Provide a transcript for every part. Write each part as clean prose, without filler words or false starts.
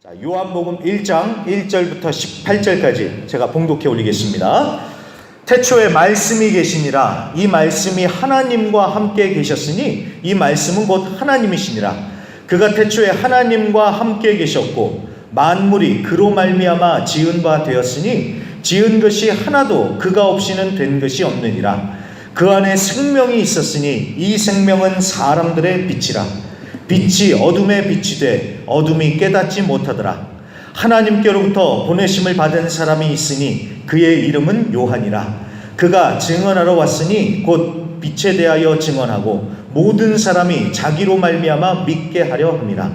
자, 요한복음 1장 1절부터 18절까지 제가 봉독해 올리겠습니다. 태초에 말씀이 계시니라. 이 말씀이 하나님과 함께 계셨으니 이 말씀은 곧 하나님이시니라. 그가 태초에 하나님과 함께 계셨고 만물이 그로 말미암아 지은 바 되었으니 지은 것이 하나도 그가 없이는 된 것이 없느니라. 그 안에 생명이 있었으니 이 생명은 사람들의 빛이라. 빛이 어둠에 빛이 돼 어둠이 깨닫지 못하더라. 하나님께로부터 보내심을 받은 사람이 있으니 그의 이름은 요한이라. 그가 증언하러 왔으니 곧 빛에 대하여 증언하고 모든 사람이 자기로 말미암아 믿게 하려 함이라.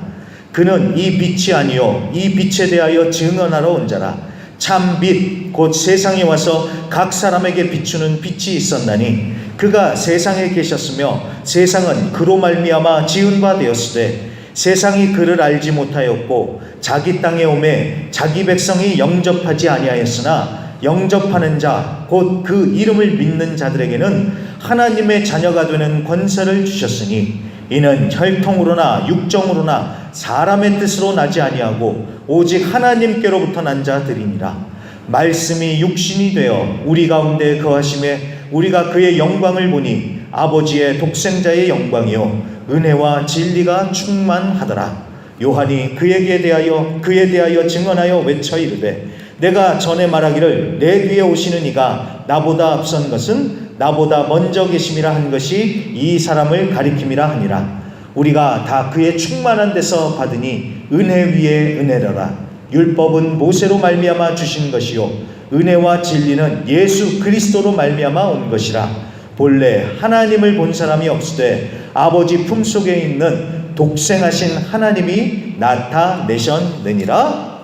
그는 이 빛이 아니요 이 빛에 대하여 증언하러 온 자라. 참 빛 곧 세상에 와서 각 사람에게 비추는 빛이 있었나니 그가 세상에 계셨으며 세상은 그로 말미암아 지은 바 되었으되 세상이 그를 알지 못하였고 자기 땅에 오매 자기 백성이 영접하지 아니하였으나 영접하는 자 곧 그 이름을 믿는 자들에게는 하나님의 자녀가 되는 권세를 주셨으니 이는 혈통으로나 육정으로나 사람의 뜻으로 나지 아니하고 오직 하나님께로부터 난 자들이니라. 말씀이 육신이 되어 우리 가운데 거하심에 우리가 그의 영광을 보니 아버지의 독생자의 영광이요 은혜와 진리가 충만하더라. 요한이 그에 대하여 증언하여 외쳐 이르되 내가 전에 말하기를 내 뒤에 오시는 이가 나보다 앞선 것은 나보다 먼저 계심이라 한 것이 이 사람을 가리킴이라 하니라. 우리가 다 그의 충만한 데서 받으니 은혜 위에 은혜더라. 율법은 모세로 말미암아 주신 것이요 은혜와 진리는 예수 그리스도로 말미암아 온 것이라. 본래 하나님을 본 사람이 없으되 아버지 품속에 있는 독생하신 하나님이 나타내셨느니라.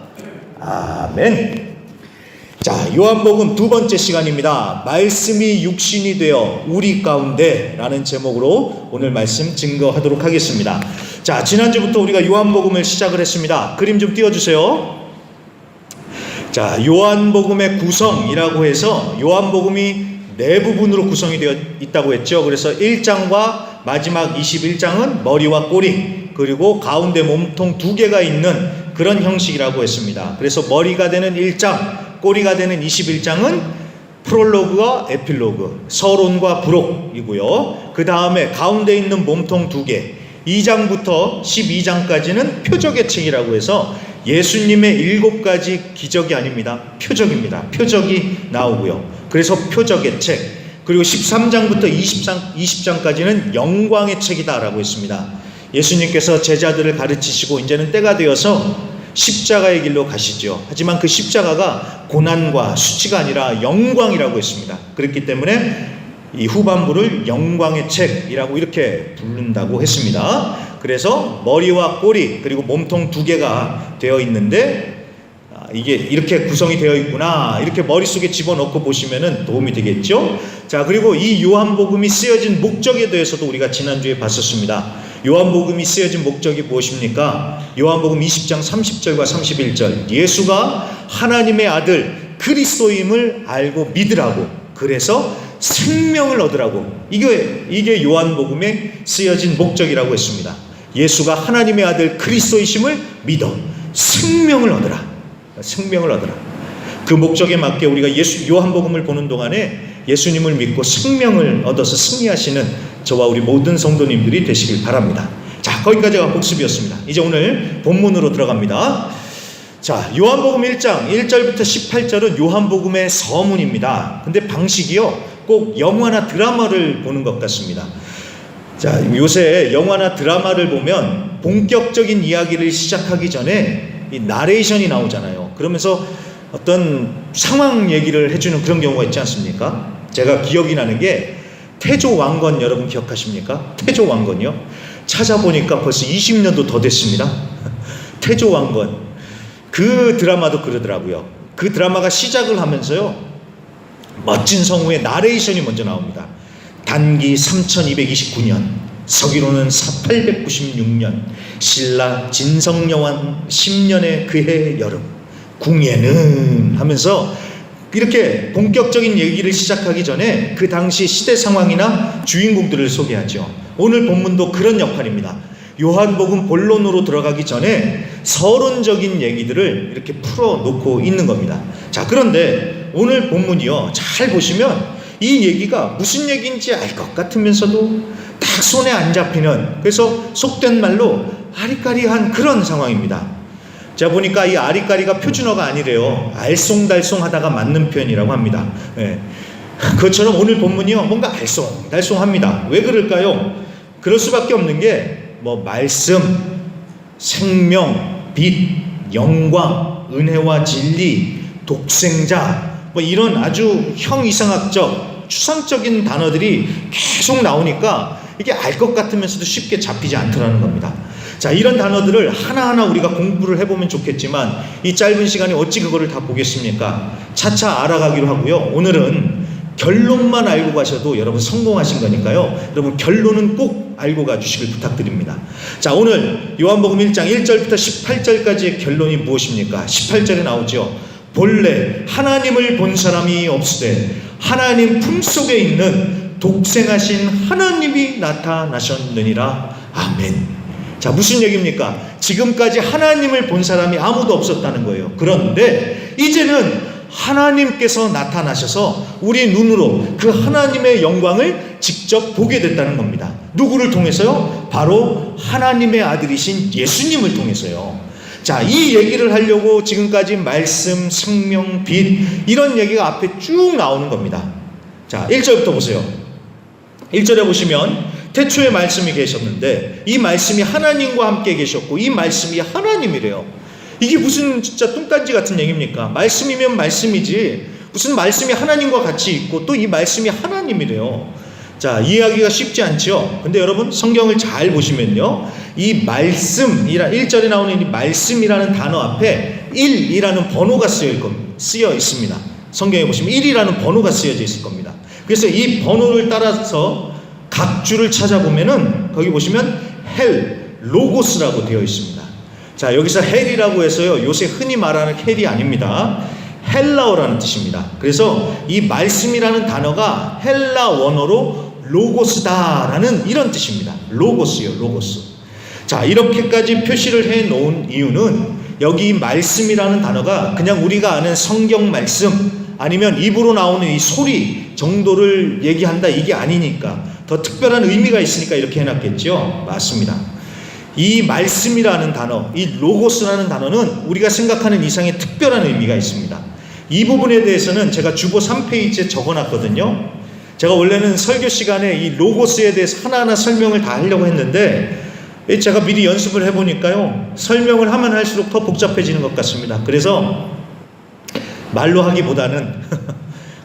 아멘. 자, 요한복음 두 번째 시간입니다. 말씀이 육신이 되어 우리 가운데 라는 제목으로 오늘 말씀 증거하도록 하겠습니다. 자, 지난주부터 우리가 요한복음을 시작을 했습니다. 그림 좀 띄워주세요. 자, 요한복음의 구성이라고 해서 요한복음이 네 부분으로 구성이 되어 있다고 했죠. 그래서 1장과 마지막 21장은 머리와 꼬리, 그리고 가운데 몸통 두 개가 있는 그런 형식이라고 했습니다. 그래서 머리가 되는 1장, 꼬리가 되는 21장은 프롤로그와 에필로그, 서론과 부록이고요. 그 다음에 가운데 있는 몸통 두 개, 2장부터 12장까지는 표적의 책이라고 해서 예수님의 7가지 기적이 아닙니다. 표적입니다. 표적이 나오고요. 그래서 표적의 책. 그리고 13장부터 20장까지는 영광의 책이다라고 했습니다. 예수님께서 제자들을 가르치시고 이제는 때가 되어서 십자가의 길로 가시죠. 하지만 그 십자가가 고난과 수치가 아니라 영광이라고 했습니다. 그렇기 때문에 이 후반부를 영광의 책이라고 이렇게 부른다고 했습니다. 그래서 머리와 꼬리 그리고 몸통 두 개가 되어 있는데 이게 이렇게 구성이 되어 있구나 이렇게 머릿속에 집어넣고 보시면 도움이 되겠죠. 자, 그리고 이 요한복음이 쓰여진 목적에 대해서도 우리가 지난주에 봤었습니다. 요한복음이 쓰여진 목적이 무엇입니까? 요한복음 20장 30절과 31절 예수가 하나님의 아들 그리스도임을 알고 믿으라고, 그래서 생명을 얻으라고, 이게 요한복음에 쓰여진 목적이라고 했습니다. 예수가 하나님의 아들 그리스도이심을 믿어 생명을 얻으라. 생명을 얻으라. 그 목적에 맞게 우리가 요한복음을 보는 동안에 예수님을 믿고 생명을 얻어서 승리하시는 저와 우리 모든 성도님들이 되시길 바랍니다. 자, 거기까지가 복습이었습니다. 이제 오늘 본문으로 들어갑니다. 자, 요한복음 1장 1절부터 18절은 요한복음의 서문입니다. 근데 방식이요, 꼭 영화나 드라마를 보는 것 같습니다. 자, 요새 영화나 드라마를 보면 본격적인 이야기를 시작하기 전에 이 나레이션이 나오잖아요. 그러면서 어떤 상황 얘기를 해주는 그런 경우가 있지 않습니까? 제가 기억이 나는 게 태조왕건, 여러분 기억하십니까? 태조왕건이요. 찾아보니까 벌써 20년도 더 됐습니다. 태조왕건. 그 드라마도 그러더라고요. 그 드라마가 시작을 하면서요, 멋진 성우의 나레이션이 먼저 나옵니다. 단기 3229년, 서기로는 896년, 신라 진성여왕 10년의 그해 여름, 궁예는 하면서 이렇게 본격적인 얘기를 시작하기 전에 그 당시 시대 상황이나 주인공들을 소개하죠. 오늘 본문도 그런 역할입니다. 요한복음 본론으로 들어가기 전에 서론적인 얘기들을 이렇게 풀어놓고 있는 겁니다. 자, 그런데 오늘 본문이요, 잘 보시면 이 얘기가 무슨 얘기인지 알 것 같으면서도 딱 손에 안 잡히는, 그래서 속된 말로 아리까리한 그런 상황입니다. 제가 보니까 이 아리까리가 표준어가 아니래요. 알쏭달쏭 하다가 맞는 표현이라고 합니다. 예. 그것처럼 오늘 본문이요, 뭔가 알쏭달쏭합니다. 왜 그럴까요? 그럴 수밖에 없는 게 말씀, 생명, 빛, 영광, 은혜와 진리, 독생자, 이런 아주 형이상학적, 추상적인 단어들이 계속 나오니까 이게 알 것 같으면서도 쉽게 잡히지 않더라는 겁니다. 자, 이런 단어들을 하나하나 우리가 공부를 해보면 좋겠지만 이 짧은 시간에 어찌 그거를 다 보겠습니까? 차차 알아가기로 하고요. 오늘은 결론만 알고 가셔도 여러분 성공하신 거니까요. 여러분 결론은 꼭 알고 가주시길 부탁드립니다. 자, 오늘 요한복음 1장 1절부터 18절까지의 결론이 무엇입니까? 18절에 나오죠. 본래 하나님을 본 사람이 없으되 하나님 품속에 있는 독생하신 하나님이 나타나셨느니라. 아멘. 자, 무슨 얘기입니까? 지금까지 하나님을 본 사람이 아무도 없었다는 거예요. 그런데 이제는 하나님께서 나타나셔서 우리 눈으로 그 하나님의 영광을 직접 보게 됐다는 겁니다. 누구를 통해서요? 바로 하나님의 아들이신 예수님을 통해서요. 자, 이 얘기를 하려고 지금까지 말씀, 생명, 빛 이런 얘기가 앞에 쭉 나오는 겁니다. 자, 1절부터 보세요. 1절에 보시면 태초에 말씀이 계셨는데 이 말씀이 하나님과 함께 계셨고 이 말씀이 하나님이래요. 이게 무슨 진짜 뚱딴지 같은 얘기입니까? 말씀이면 말씀이지 무슨 말씀이 하나님과 같이 있고 또 이 말씀이 하나님이래요. 자, 이해하기가 쉽지 않죠? 근데 여러분 성경을 잘 보시면요, 이 말씀이라 1절에 나오는 이 말씀이라는 단어 앞에 1이라는 번호가 쓰여 있습니다. 성경에 보시면 1이라는 번호가 쓰여져 있을 겁니다. 그래서 이 번호를 따라서 각 줄을 찾아보면은 거기 보시면 헬, 로고스라고 되어 있습니다. 자, 여기서 헬이라고 해서요, 요새 흔히 말하는 헬이 아닙니다. 헬라어라는 뜻입니다. 그래서 이 말씀이라는 단어가 헬라 원어로 로고스다라는 이런 뜻입니다. 로고스요, 로고스. 자, 이렇게까지 표시를 해 놓은 이유는 여기 말씀이라는 단어가 그냥 우리가 아는 성경 말씀 아니면 입으로 나오는 이 소리 정도를 얘기한다 이게 아니니까 더 특별한 의미가 있으니까 이렇게 해놨겠죠. 맞습니다. 이 말씀이라는 단어, 이 로고스라는 단어는 우리가 생각하는 이상의 특별한 의미가 있습니다. 이 부분에 대해서는 제가 주보 3페이지에 적어놨거든요. 제가 원래는 설교 시간에 이 로고스에 대해서 하나하나 설명을 다 하려고 했는데 제가 미리 연습을 해보니까요, 설명을 하면 할수록 더 복잡해지는 것 같습니다. 그래서 말로 하기보다는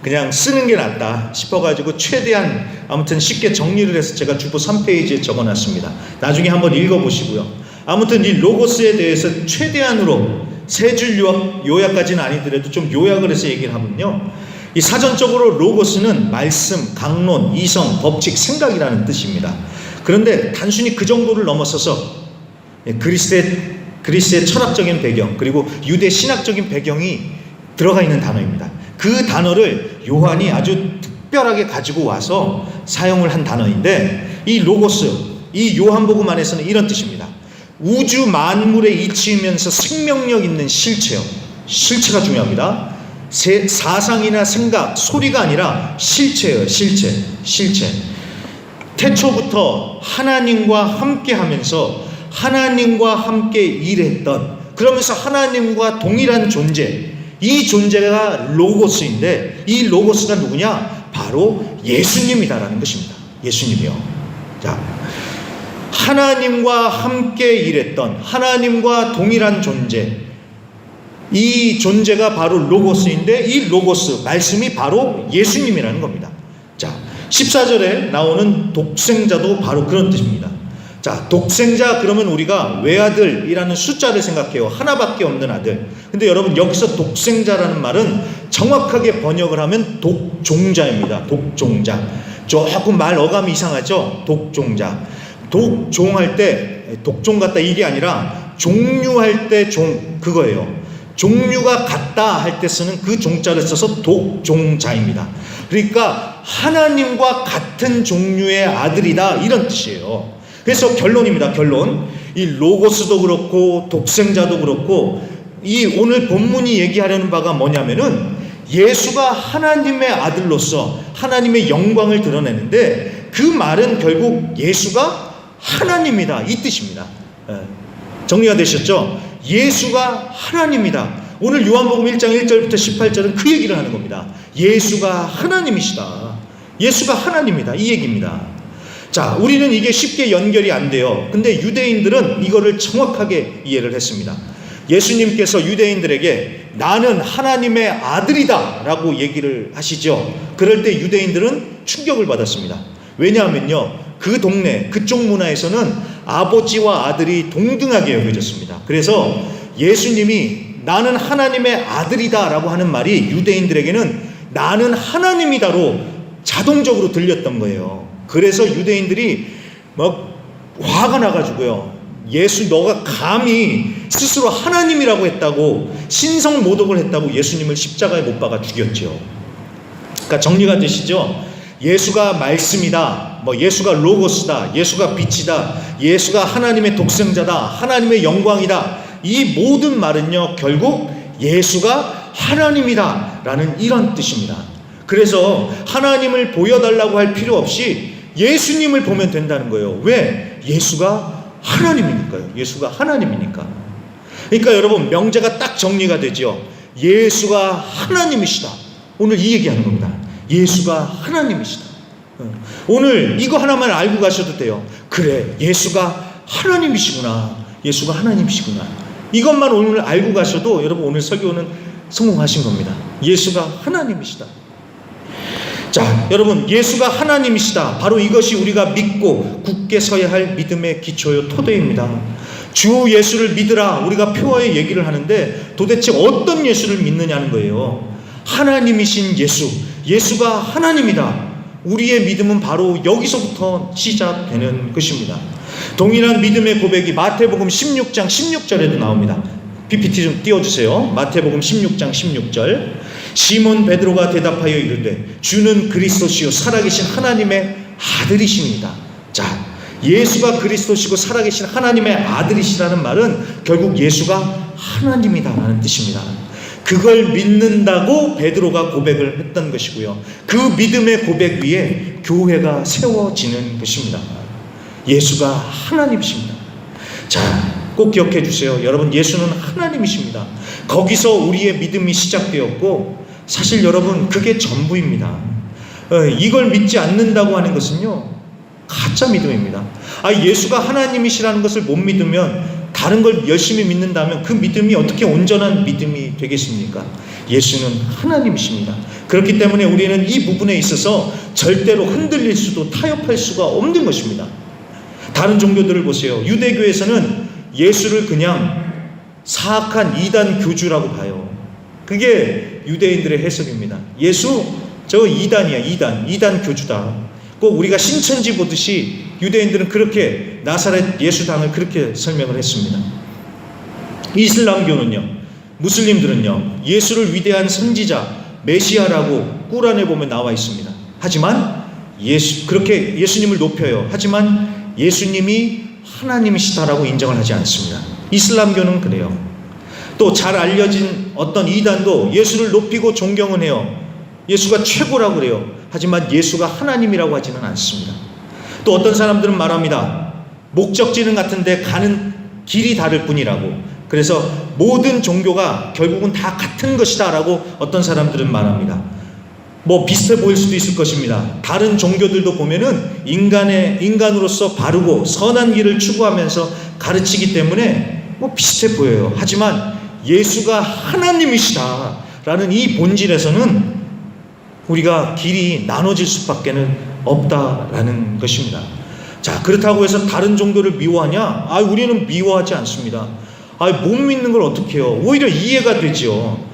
그냥 쓰는 게 낫다 싶어가지고 최대한 아무튼 쉽게 정리를 해서 제가 주보 3페이지에 적어놨습니다. 나중에 한번 읽어보시고요. 아무튼 이 로고스에 대해서 최대한으로 세 줄 요약까지는 아니더라도 좀 요약을 해서 얘기를 하면요, 이 사전적으로 로고스는 말씀, 강론, 이성, 법칙, 생각이라는 뜻입니다. 그런데 단순히 그 정도를 넘어서서 그리스의 철학적인 배경 그리고 유대 신학적인 배경이 들어가 있는 단어입니다. 그 단어를 요한이 아주 특별하게 가지고 와서 사용을 한 단어인데 이 로고스, 이 요한복음 안에서는 이런 뜻입니다. 우주 만물에 이치면서 생명력 있는 실체요. 실체가 중요합니다. 사상이나 생각, 소리가 아니라 실체예요. 실체. 태초부터 하나님과 함께 하면서 하나님과 함께 일했던, 그러면서 하나님과 동일한 존재, 이 존재가 로고스인데 이 로고스가 누구냐? 바로 예수님이다라는 것입니다. 예수님이요. 자, 하나님과 함께 일했던, 하나님과 동일한 존재, 이 존재가 바로 로고스인데 이 로고스, 말씀이 바로 예수님이라는 겁니다. 자, 14절에 나오는 독생자도 바로 그런 뜻입니다. 자, 독생자 그러면 우리가 외아들이라는 숫자를 생각해요. 하나밖에 없는 아들. 근데 여러분 여기서 독생자라는 말은 정확하게 번역을 하면 독종자입니다. 독종자. 조금 말 어감이 이상하죠? 독종자. 독종할 때 독종 같다 이게 아니라 종류할 때 종, 그거예요. 종류가 같다 할 때 쓰는 그 종자를 써서 독종자입니다. 그러니까 하나님과 같은 종류의 아들이다 이런 뜻이에요. 그래서 결론입니다. 결론. 이 로고스도 그렇고 독생자도 그렇고 이 오늘 본문이 얘기하려는 바가 뭐냐면은 예수가 하나님의 아들로서 하나님의 영광을 드러내는데 그 말은 결국 예수가 하나님이다 이 뜻입니다. 정리가 되셨죠? 예수가 하나님이다. 오늘 요한복음 1장 1절부터 18절은 그 얘기를 하는 겁니다. 예수가 하나님이시다. 예수가 하나님이다 이 얘기입니다. 자, 우리는 이게 쉽게 연결이 안 돼요. 근데 유대인들은 이거를 정확하게 이해를 했습니다. 예수님께서 유대인들에게 나는 하나님의 아들이다 라고 얘기를 하시죠. 그럴 때 유대인들은 충격을 받았습니다. 왜냐하면요, 그 동네 그쪽 문화에서는 아버지와 아들이 동등하게 여겨졌습니다. 그래서 예수님이 나는 하나님의 아들이다 라고 하는 말이 유대인들에게는 나는 하나님이다로 자동적으로 들렸던 거예요. 그래서 유대인들이 막 화가 나가지고요, 예수 너가 감히 스스로 하나님이라고 했다고 신성모독을 했다고 예수님을 십자가에 못 박아 죽였죠. 그러니까 정리가 되시죠? 예수가 말씀이다, 예수가 로고스다, 예수가 빛이다, 예수가 하나님의 독생자다, 하나님의 영광이다, 이 모든 말은요 결국 예수가 하나님이다 라는 이런 뜻입니다. 그래서 하나님을 보여달라고 할 필요 없이 예수님을 보면 된다는 거예요. 왜? 예수가 하나님이니까요. 예수가 하나님이니까. 그러니까 여러분 명제가 딱 정리가 되죠. 예수가 하나님이시다. 오늘 이 얘기하는 겁니다. 예수가 하나님이시다. 오늘 이거 하나만 알고 가셔도 돼요. 그래, 예수가 하나님이시구나. 예수가 하나님이시구나. 이것만 오늘 알고 가셔도 여러분 오늘 설교는 성공하신 겁니다. 예수가 하나님이시다. 자, 여러분 예수가 하나님이시다. 바로 이것이 우리가 믿고 굳게 서야 할 믿음의 기초요 토대입니다. 주 예수를 믿으라 우리가 표어의 얘기를 하는데 도대체 어떤 예수를 믿느냐는 거예요. 하나님이신 예수, 예수가 하나님이다. 우리의 믿음은 바로 여기서부터 시작되는 것입니다. 동일한 믿음의 고백이 마태복음 16장 16절에도 나옵니다. PPT 좀 띄워주세요. 마태복음 16장 16절. 시몬 베드로가 대답하여 이르되 주는 그리스도시요 살아계신 하나님의 아들이십니다. 자, 예수가 그리스도시고 살아계신 하나님의 아들이시라는 말은 결국 예수가 하나님이다라는 뜻입니다. 그걸 믿는다고 베드로가 고백을 했던 것이고요, 그 믿음의 고백 위에 교회가 세워지는 것입니다. 예수가 하나님이십니다. 자, 꼭 기억해 주세요. 여러분 예수는 하나님이십니다. 거기서 우리의 믿음이 시작되었고 사실 여러분 그게 전부입니다. 이걸 믿지 않는다고 하는 것은요 가짜 믿음입니다. 예수가 하나님이시라는 것을 못 믿으면 다른 걸 열심히 믿는다면 그 믿음이 어떻게 온전한 믿음이 되겠습니까? 예수는 하나님이십니다. 그렇기 때문에 우리는 이 부분에 있어서 절대로 흔들릴 수도 타협할 수가 없는 것입니다. 다른 종교들을 보세요. 유대교에서는 예수를 그냥 사악한 이단 교주라고 봐요. 그게 유대인들의 해석입니다. 예수 저 이단이야, 이단 교주다. 꼭 우리가 신천지 보듯이 유대인들은 그렇게 나사렛 예수당을 그렇게 설명을 했습니다. 이슬람교는요, 무슬림들은요 예수를 위대한 선지자 메시아라고 꾸란에 보면 나와 있습니다. 하지만 그렇게 예수님을 높여요. 하지만 예수님이 하나님이시다라고 인정을 하지 않습니다. 이슬람교는 그래요. 또 잘 알려진 어떤 이단도 예수를 높이고 존경은 해요. 예수가 최고라고 그래요. 하지만 예수가 하나님이라고 하지는 않습니다. 또 어떤 사람들은 말합니다. 목적지는 같은데 가는 길이 다를 뿐이라고. 그래서 모든 종교가 결국은 다 같은 것이다 라고 어떤 사람들은 말합니다. 비슷해 보일 수도 있을 것입니다. 다른 종교들도 보면은 인간으로서 바르고 선한 길을 추구하면서 가르치기 때문에 비슷해 보여요. 하지만 예수가 하나님이시다 라는 이 본질에서는 우리가 길이 나눠질 수밖에는 없다라는 것입니다. 자, 그렇다고 해서 다른 종교를 미워하냐? 우리는 미워하지 않습니다. 못 믿는 걸 어떻게 해요? 오히려 이해가 되죠.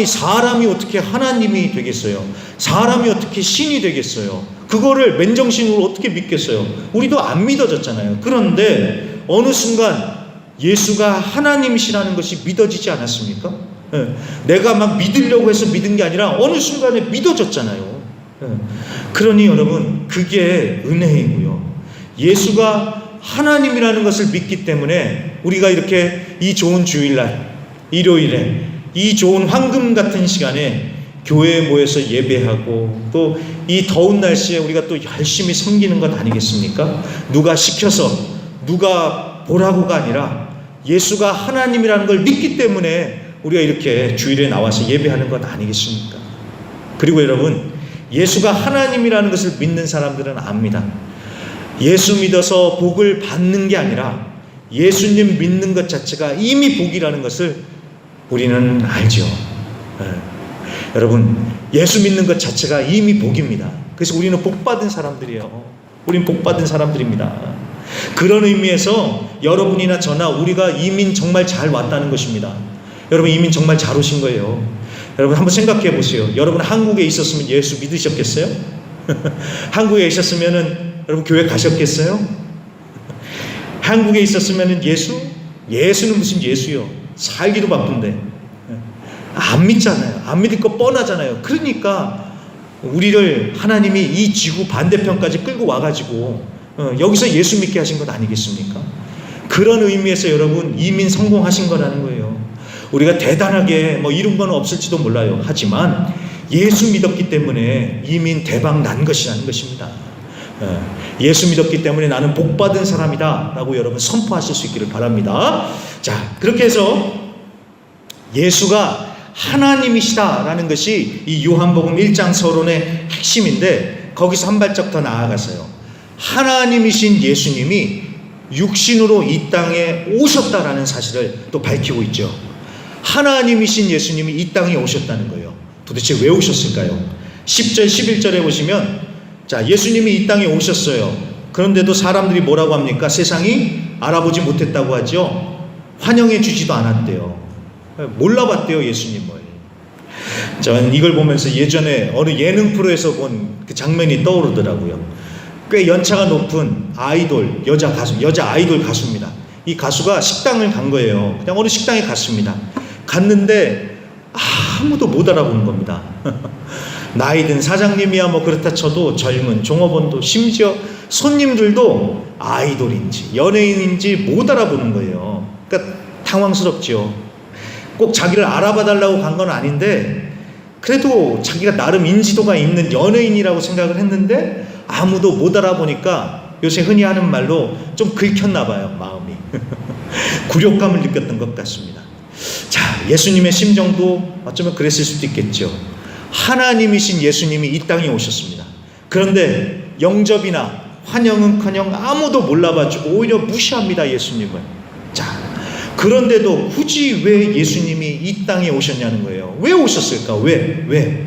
사람이 어떻게 하나님이 되겠어요? 사람이 어떻게 신이 되겠어요? 그거를 맨정신으로 어떻게 믿겠어요? 우리도 안 믿어졌잖아요. 그런데 어느 순간 예수가 하나님이시라는 것이 믿어지지 않았습니까? 내가 막 믿으려고 해서 믿은 게 아니라 어느 순간에 믿어졌잖아요. 그러니 여러분 그게 은혜이고요. 예수가 하나님이라는 것을 믿기 때문에 우리가 이렇게 이 좋은 주일날, 일요일에 이 좋은 황금 같은 시간에 교회에 모여서 예배하고 또 이 더운 날씨에 우리가 또 열심히 섬기는 것 아니겠습니까? 누가 시켜서 누가 보라고가 아니라 예수가 하나님이라는 걸 믿기 때문에 우리가 이렇게 주일에 나와서 예배하는 것 아니겠습니까? 그리고 여러분, 예수가 하나님이라는 것을 믿는 사람들은 압니다. 예수 믿어서 복을 받는 게 아니라 예수님 믿는 것 자체가 이미 복이라는 것을 우리는 알죠. 여러분, 예수 믿는 것 자체가 이미 복입니다. 그래서 우리는 복받은 사람들이에요. 우린 복받은 사람들입니다. 그런 의미에서 여러분이나 저나 우리가 이민 정말 잘 왔다는 것입니다. 여러분, 이민 정말 잘 오신 거예요. 여러분, 한번 생각해 보세요. 여러분 예수에 있었으면 예수 믿으셨겠어요? 한국에 있었으면 여러분 교회 가셨겠어요? 한국에 있었으면 예수는 무슨 예수요? 살기도 바쁜데 안 믿잖아요. 안 믿을 거 뻔하잖아요. 그러니까 우리를 하나님이 이 지구 반대편까지 끌고 와가지고 여기서 예수 믿게 하신 것 아니겠습니까? 그런 의미에서 여러분 이민 성공하신 거라는 거예요. 우리가 대단하게 이룬 건 없을지도 몰라요. 하지만 예수 믿었기 때문에 이민 대박 난 것이라는 것입니다. 예수 믿었기 때문에 나는 복받은 사람이다 라고 여러분 선포하실 수 있기를 바랍니다. 자, 그렇게 해서 예수가 하나님이시다라는 것이 이 요한복음 1장 서론의 핵심인데, 거기서 한 발짝 더 나아가서요, 하나님이신 예수님이 육신으로 이 땅에 오셨다라는 사실을 또 밝히고 있죠. 하나님이신 예수님이 이 땅에 오셨다는 거예요. 도대체 왜 오셨을까요? 10절 11절에 보시면, 자, 예수님이 이 땅에 오셨어요. 그런데도 사람들이 뭐라고 합니까? 세상이 알아보지 못했다고 하죠. 환영해 주지도 않았대요. 몰라봤대요, 예수님을. 전 이걸 보면서 예전에 어느 예능 프로에서 본 그 장면이 떠오르더라고요. 꽤 연차가 높은 아이돌, 여자 아이돌 가수입니다. 이 가수가 식당을 간 거예요. 그냥 어느 식당에 갔습니다. 갔는데 아무도 못 알아보는 겁니다. 나이 든 사장님이야 그렇다 쳐도 젊은 종업원도, 심지어 손님들도 아이돌인지 연예인인지 못 알아보는 거예요. 그러니까 당황스럽죠. 꼭 자기를 알아봐 달라고 간 건 아닌데 그래도 자기가 나름 인지도가 있는 연예인이라고 생각을 했는데 아무도 못 알아보니까 요새 흔히 하는 말로 좀 긁혔나 봐요, 마음이. 굴욕감을 느꼈던 것 같습니다. 자, 예수님의 심정도 어쩌면 그랬을 수도 있겠죠. 하나님이신 예수님이 이 땅에 오셨습니다. 그런데 영접이나 환영은커녕 아무도 몰라봐주고 오히려 무시합니다, 예수님을. 자, 그런데도 굳이 왜 예수님이 이 땅에 오셨냐는 거예요. 왜 오셨을까? 왜?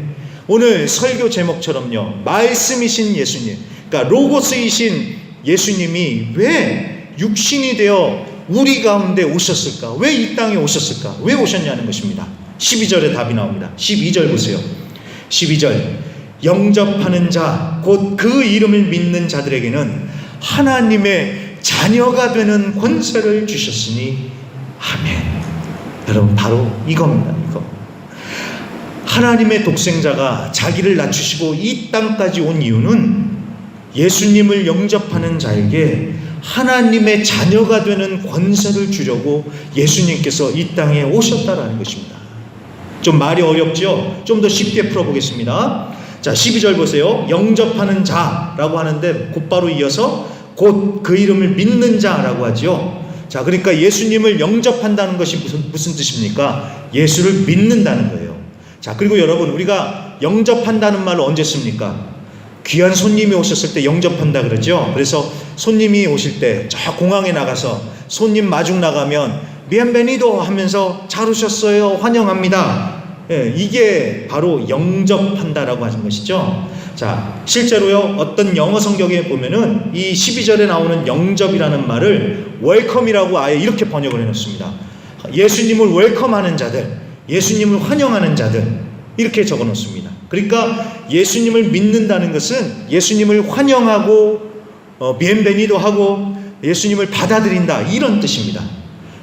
오늘 설교 제목처럼요, 말씀이신 예수님, 그러니까 로고스이신 예수님이 왜 육신이 되어 우리 가운데 오셨을까? 왜 이 땅에 오셨을까? 왜 오셨냐는 것입니다. 12절에 답이 나옵니다. 12절 보세요. 12절, 영접하는 자, 곧 그 이름을 믿는 자들에게는 하나님의 자녀가 되는 권세를 주셨으니 아멘. 여러분, 바로 이겁니다. 이거. 하나님의 독생자가 자기를 낮추시고 이 땅까지 온 이유는 예수님을 영접하는 자에게 하나님의 자녀가 되는 권세를 주려고 예수님께서 이 땅에 오셨다라는 것입니다. 좀 말이 어렵죠? 좀 더 쉽게 풀어보겠습니다. 자, 12절 보세요. 영접하는 자라고 하는데 곧바로 이어서 곧 그 이름을 믿는 자라고 하죠. 자, 그러니까 예수님을 영접한다는 것이 무슨 뜻입니까? 예수를 믿는다는 거예요. 자, 그리고 여러분, 우리가 영접한다는 말을 언제 씁니까? 귀한 손님이 오셨을 때 영접한다 그러죠. 그래서 손님이 오실 때 저 공항에 나가서 손님 마중 나가면 비엔베니도 하면서 잘 오셨어요, 환영합니다. 예, 이게 바로 영접한다라고 하는 것이죠. 자, 실제로요, 어떤 영어 성경에 보면은 이 12절에 나오는 영접이라는 말을 웰컴이라고 아예 이렇게 번역을 해놓습니다. 예수님을 웰컴하는 자들, 예수님을 환영하는 자들, 이렇게 적어 놓습니다. 그러니까 예수님을 믿는다는 것은 예수님을 환영하고 비엔베니도 하고 예수님을 받아들인다, 이런 뜻입니다.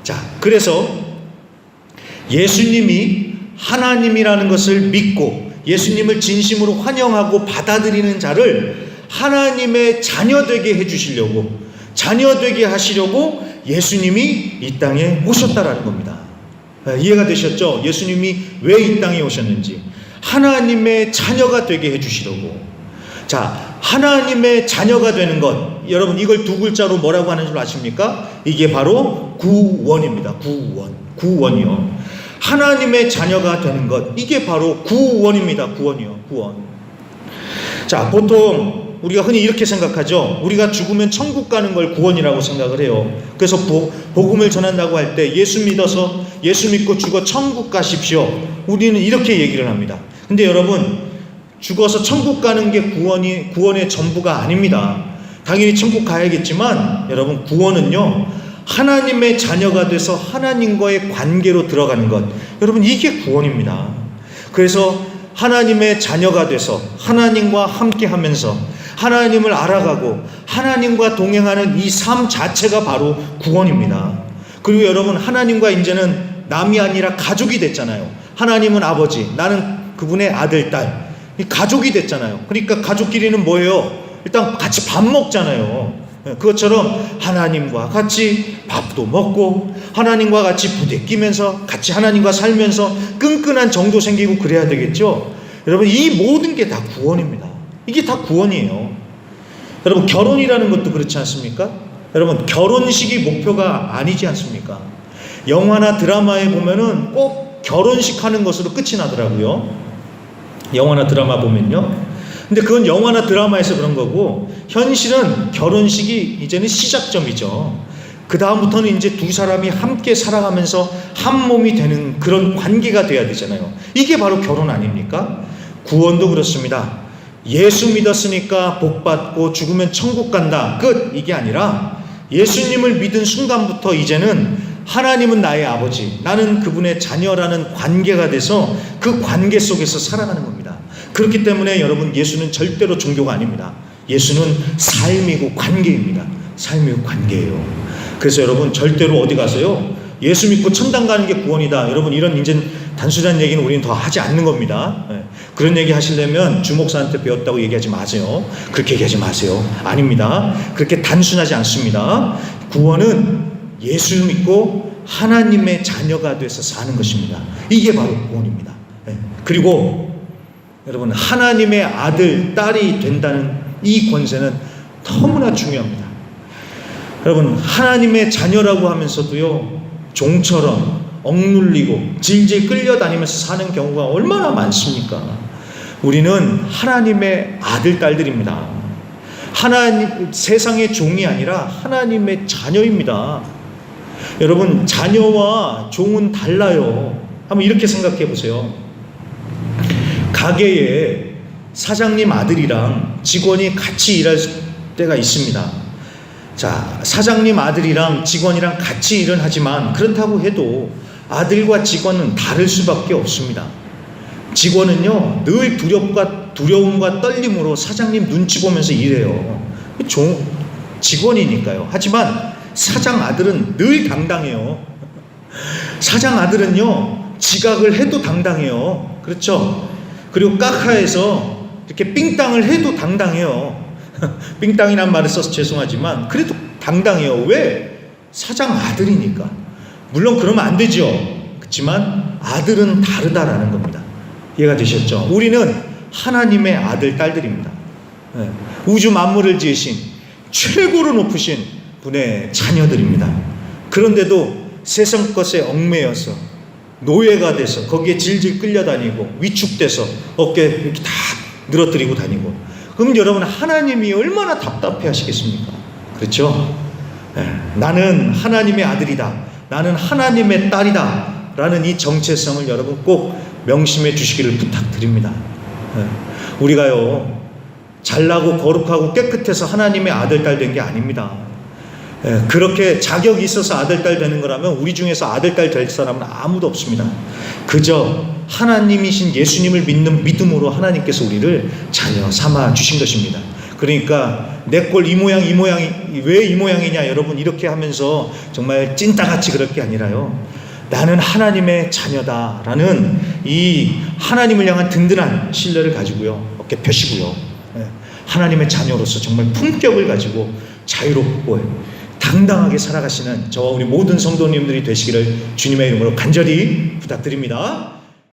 자, 그래서 예수님이 하나님이라는 것을 믿고 예수님을 진심으로 환영하고 받아들이는 자를 하나님의 자녀 되게 해주시려고, 자녀 되게 하시려고 예수님이 이 땅에 오셨다라는 겁니다. 이해가 되셨죠? 예수님이 왜 이 땅에 오셨는지. 하나님의 자녀가 되게 해주시려고. 자, 하나님의 자녀가 되는 것, 여러분 이걸 두 글자로 뭐라고 하는 줄 아십니까? 이게 바로 구원입니다. 구원이요. 하나님의 자녀가 되는 것, 이게 바로 구원입니다. 구원이요. 구원. 자, 보통 우리가 흔히 이렇게 생각하죠. 우리가 죽으면 천국 가는 걸 구원이라고 생각을 해요. 그래서 복음을 전한다고 할 때 예수 믿어서, 예수 믿고 죽어 천국 가십시오, 우리는 이렇게 얘기를 합니다. 근데 여러분, 죽어서 천국 가는 게 구원의 전부가 아닙니다. 당연히 천국 가야겠지만 여러분, 구원은요, 하나님의 자녀가 돼서 하나님과의 관계로 들어가는 것, 여러분 이게 구원입니다. 그래서 하나님의 자녀가 돼서 하나님과 함께 하면서 하나님을 알아가고 하나님과 동행하는 이 삶 자체가 바로 구원입니다. 그리고 여러분, 하나님과 이제는 남이 아니라 가족이 됐잖아요. 하나님은 아버지, 나는 그분의 아들, 딸, 가족이 됐잖아요. 그러니까 가족끼리는 뭐예요? 일단 같이 밥 먹잖아요. 그것처럼 하나님과 같이 밥도 먹고 하나님과 같이 부대끼면서 같이 하나님과 살면서 끈끈한 정도 생기고 그래야 되겠죠. 여러분, 이 모든 게 다 구원입니다. 이게 다 구원이에요. 여러분, 결혼이라는 것도 그렇지 않습니까? 여러분, 결혼식이 목표가 아니지 않습니까? 영화나 드라마에 보면은 꼭 결혼식 하는 것으로 끝이 나더라고요. 영화나 드라마 보면요. 근데 그건 영화나 드라마에서 그런 거고, 현실은 결혼식이 이제는 시작점이죠. 그 다음부터는 이제 두 사람이 함께 살아가면서 한 몸이 되는 그런 관계가 돼야 되잖아요. 이게 바로 결혼 아닙니까? 구원도 그렇습니다. 예수 믿었으니까 복 받고 죽으면 천국 간다, 끝, 이게 아니라 예수님을 믿은 순간부터 이제는 하나님은 나의 아버지, 나는 그분의 자녀라는 관계가 돼서 그 관계 속에서 살아가는 겁니다. 그렇기 때문에 여러분, 예수는 절대로 종교가 아닙니다. 예수는 삶이고 관계입니다. 삶이고 관계예요. 그래서 여러분, 절대로 어디 가서요, 예수 믿고 천당 가는 게 구원이다, 여러분 이런 이제 단순한 얘기는 우리는 더 하지 않는 겁니다. 그런 얘기 하시려면 주목사한테 배웠다고 얘기하지 마세요. 그렇게 얘기하지 마세요. 아닙니다. 그렇게 단순하지 않습니다. 구원은 예수 믿고 하나님의 자녀가 돼서 사는 것입니다. 이게 바로 구원입니다. 그리고 여러분, 하나님의 아들, 딸이 된다는 이 권세는 너무나 중요합니다. 여러분, 하나님의 자녀라고 하면서도요, 종처럼 억눌리고 질질 끌려다니면서 사는 경우가 얼마나 많습니까? 우리는 하나님의 아들, 딸들입니다. 하나님, 세상의 종이 아니라 하나님의 자녀입니다. 여러분, 자녀와 종은 달라요. 한번 이렇게 생각해 보세요. 가게에 사장님 아들이랑 직원이 같이 일할 때가 있습니다. 자, 사장님 아들이랑 직원이랑 같이 일은 하지만 그렇다고 해도 아들과 직원은 다를 수밖에 없습니다. 직원은요, 늘 두려움과 떨림으로 사장님 눈치 보면서 일해요. 직원이니까요. 하지만 사장 아들은 늘 당당해요. 사장 아들은요, 지각을 해도 당당해요. 그렇죠? 그리고 카카에서 이렇게 삥땅을 해도 당당해요. 삥땅이란 말을 써서 죄송하지만 그래도 당당해요. 왜? 사장 아들이니까. 물론 그러면 안 되죠. 그렇지만 아들은 다르다라는 겁니다. 이해가 되셨죠? 우리는 하나님의 아들, 딸들입니다. 우주 만물을 지으신 최고로 높으신 분의 자녀들입니다. 그런데도 세상 것에 얽매여서 노예가 돼서 거기에 질질 끌려다니고 위축돼서 어깨 이렇게 다 늘어뜨리고 다니고, 그럼 여러분, 하나님이 얼마나 답답해 하시겠습니까? 그렇죠? 나는 하나님의 아들이다, 나는 하나님의 딸이다 라는 이 정체성을 여러분 꼭 명심해 주시기를 부탁드립니다. 우리가요, 잘나고 거룩하고 깨끗해서 하나님의 아들, 딸 된 게 아닙니다. 그렇게 자격이 있어서 아들, 딸 되는 거라면 우리 중에서 아들, 딸 될 사람은 아무도 없습니다. 그저 하나님이신 예수님을 믿는 믿음으로 하나님께서 우리를 자녀 삼아 주신 것입니다. 그러니까 내 꼴 이 모양 이 모양이 왜 이 모양이냐, 여러분 이렇게 하면서 정말 찐따같이 그럴 게 아니라요, 나는 하나님의 자녀다라는 이 하나님을 향한 든든한 신뢰를 가지고요, 어깨 펴시고요, 하나님의 자녀로서 정말 품격을 가지고 자유롭고 당당하게 살아가시는 저와 우리 모든 성도님들이 되시기를 주님의 이름으로 간절히 부탁드립니다.